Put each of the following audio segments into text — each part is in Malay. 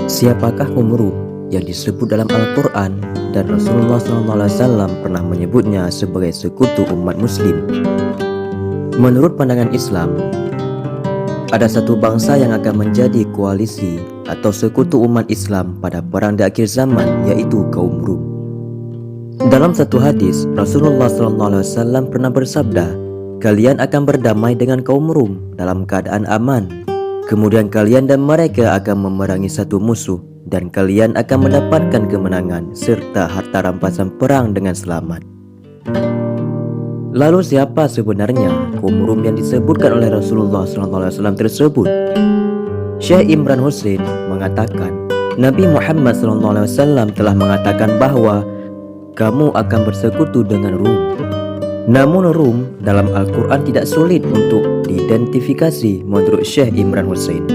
Siapakah Qumru yang disebut dalam Al-Quran dan Rasulullah SAW pernah menyebutnya sebagai sekutu umat muslim? Menurut pandangan Islam, ada satu bangsa yang akan menjadi koalisi atau sekutu umat Islam pada perang di akhir zaman, yaitu kaum Rum. Dalam satu hadis, Rasulullah SAW pernah bersabda, "Kalian akan berdamai dengan kaum Rum dalam keadaan aman. Kemudian kalian dan mereka akan memerangi satu musuh, dan kalian akan mendapatkan kemenangan serta harta rampasan perang dengan selamat." Lalu siapa sebenarnya kaum Rum yang disebutkan oleh Rasulullah SAW tersebut? Syekh Imran Hussein mengatakan, Nabi Muhammad SAW telah mengatakan bahwa kamu akan bersekutu dengan Rum. Namun Rum dalam Al-Quran tidak sulit untuk diidentifikasi menurut Syekh Imran Hussein.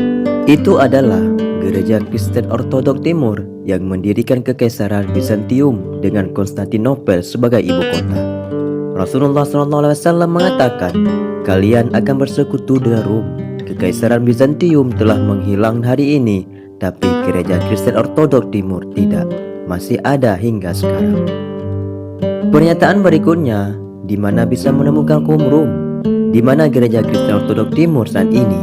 Itu adalah gereja Kristen Ortodok Timur yang mendirikan kekaisaran Bizantium dengan Konstantinopel sebagai ibu kota. Rasulullah SAW mengatakan, kalian akan bersekutu dengan Rum. Kekaisaran Bizantium telah menghilang hari ini, tapi gereja Kristen Ortodok Timur tidak, masih ada hingga sekarang. Pernyataan berikutnya, di mana bisa menemukan kaum Rum? Di mana gereja Kristen Ortodok Timur saat ini?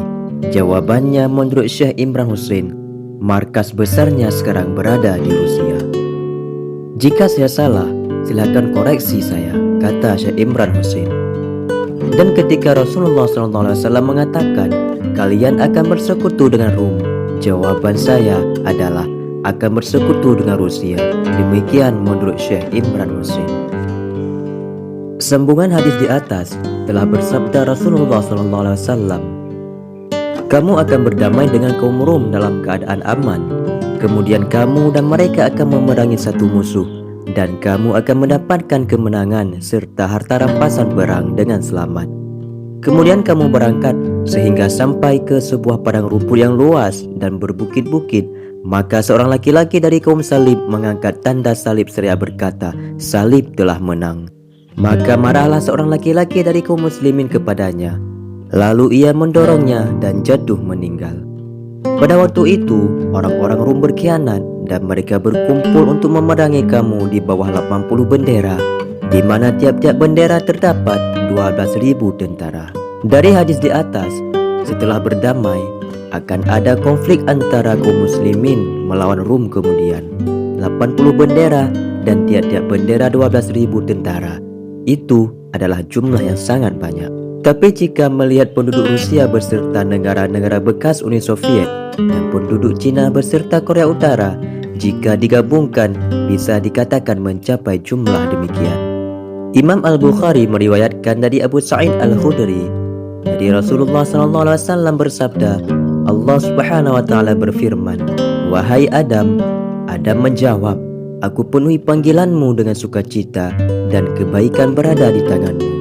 Jawabannya menurut Syekh Imran Hussein, markas besarnya sekarang berada di Rusia. Jika saya salah, silakan koreksi saya, kata Syekh Imran Hussein. Dan ketika Rasulullah SAW mengatakan, kalian akan bersekutu dengan Rum, jawaban saya adalah akan bersekutu dengan Rusia. Demikian menurut Syekh Imran Hussein. Sambungan hadis di atas telah bersabda Rasulullah SAW, kamu akan berdamai dengan kaum Rum dalam keadaan aman. Kemudian kamu dan mereka akan memerangi satu musuh, dan kamu akan mendapatkan kemenangan serta harta rampasan perang dengan selamat. Kemudian kamu berangkat sehingga sampai ke sebuah padang rumput yang luas dan berbukit-bukit. Maka seorang laki-laki dari kaum Salib mengangkat tanda salib seraya berkata, salib telah menang. Maka marahlah seorang laki-laki dari kaum muslimin kepadanya. Lalu ia mendorongnya dan jatuh meninggal. Pada waktu itu, orang-orang Rum berkhianat dan mereka berkumpul untuk memerangi kamu di bawah 80 bendera, di mana tiap-tiap bendera terdapat 12.000 tentara. Dari hadis di atas, setelah berdamai, akan ada konflik antara kaum muslimin melawan Rum kemudian. 80 bendera dan tiap-tiap bendera 12.000 tentara. Itu adalah jumlah yang sangat banyak. Tapi jika melihat penduduk Rusia beserta negara-negara bekas Uni Soviet dan penduduk Cina beserta Korea Utara, jika digabungkan bisa dikatakan mencapai jumlah demikian. Imam Al-Bukhari meriwayatkan dari Abu Sa'id Al-Khudri, dari Rasulullah SAW bersabda, Allah Subhanahu wa Ta'ala berfirman, wahai Adam. Adam menjawab, aku penuhi panggilanmu dengan sukacita dan kebaikan berada di tanganmu.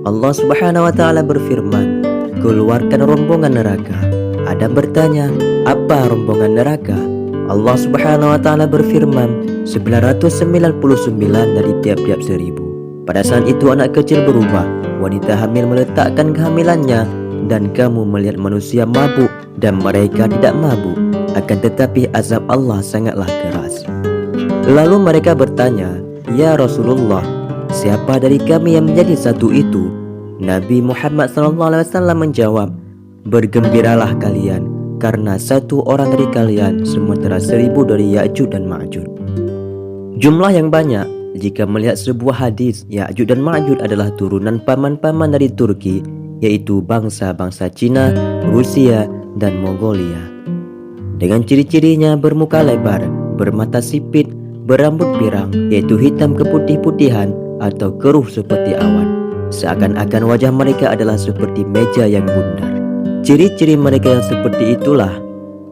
Allah Subhanahu wa Ta'ala berfirman, keluarkan rombongan neraka. Adam bertanya, apa rombongan neraka? Allah Subhanahu wa Ta'ala berfirman, 999 dari tiap-tiap 1000. Pada saat itu anak kecil berubah, wanita hamil meletakkan kehamilannya, dan kamu melihat manusia mabuk dan mereka tidak mabuk, akan tetapi azab Allah sangatlah keras. Lalu mereka bertanya, ya Rasulullah, siapa dari kami yang menjadi satu itu? Nabi Muhammad SAW menjawab, bergembiralah kalian, karena satu orang dari kalian sementara 1000 dari Ya'juj dan Ma'juj. Jumlah yang banyak. Jika melihat sebuah hadis, Ya'juj dan Ma'juj adalah turunan paman-paman dari Turki, yaitu bangsa-bangsa Cina, Rusia, dan Mongolia. Dengan ciri-cirinya bermuka lebar, bermata sipit, berambut pirang, yaitu hitam keputih-putihan atau keruh seperti awan. Seakan-akan wajah mereka adalah seperti meja yang bundar. Ciri-ciri mereka yang seperti itulah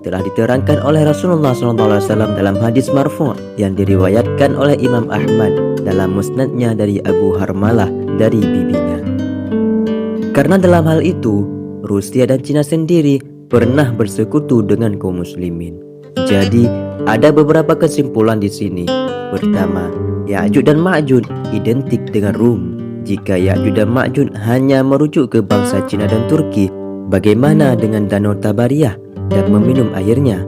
telah diterangkan oleh Rasulullah SAW dalam hadis marfu' yang diriwayatkan oleh Imam Ahmad dalam musnadnya dari Abu Harmalah dari bibinya. Karena dalam hal itu, Rusia dan Cina sendiri pernah bersekutu dengan kaum muslimin. Jadi, ada beberapa kesimpulan di sini. Pertama, Ya'juj dan Ma'juj identik dengan Rum. Jika Ya'juj dan Ma'juj hanya merujuk ke bangsa Cina dan Turki, bagaimana dengan Danau Tabariyah dan meminum airnya.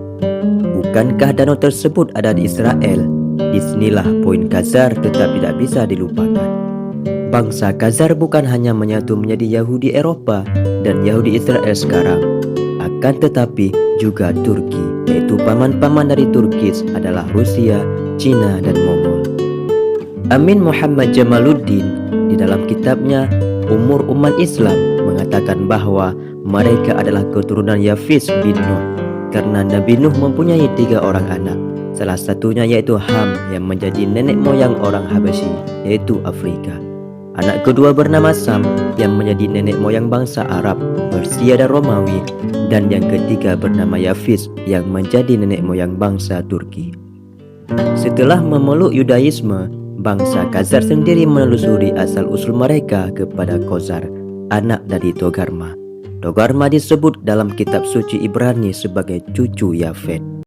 Bukankah danau tersebut ada di Israel? Disinilah poin Khazar tetap tidak bisa dilupakan. Bangsa Khazar bukan hanya menyatu menjadi Yahudi Eropa dan Yahudi Israel sekarang, akan tetapi juga Turki, yaitu paman-paman dari Turkis adalah Rusia, Cina, dan Mongol. Amin Muhammad Jamaluddin di dalam kitabnya Umur Umat Islam mengatakan bahwa mereka adalah keturunan Yafis bin Nuh, karena Nabi Nuh mempunyai 3 orang anak. Salah satunya yaitu Ham yang menjadi nenek moyang orang Habasyi, yaitu Afrika. Anak kedua bernama Sam yang menjadi nenek moyang bangsa Arab, Persia dan Romawi. Dan yang ketiga bernama Yafis yang menjadi nenek moyang bangsa Turki. Setelah memeluk Yudaisme, bangsa Khazar sendiri menelusuri asal-usul mereka kepada Khozar, anak dari Togarma. Togarma disebut dalam kitab suci Ibrani sebagai cucu Yafet.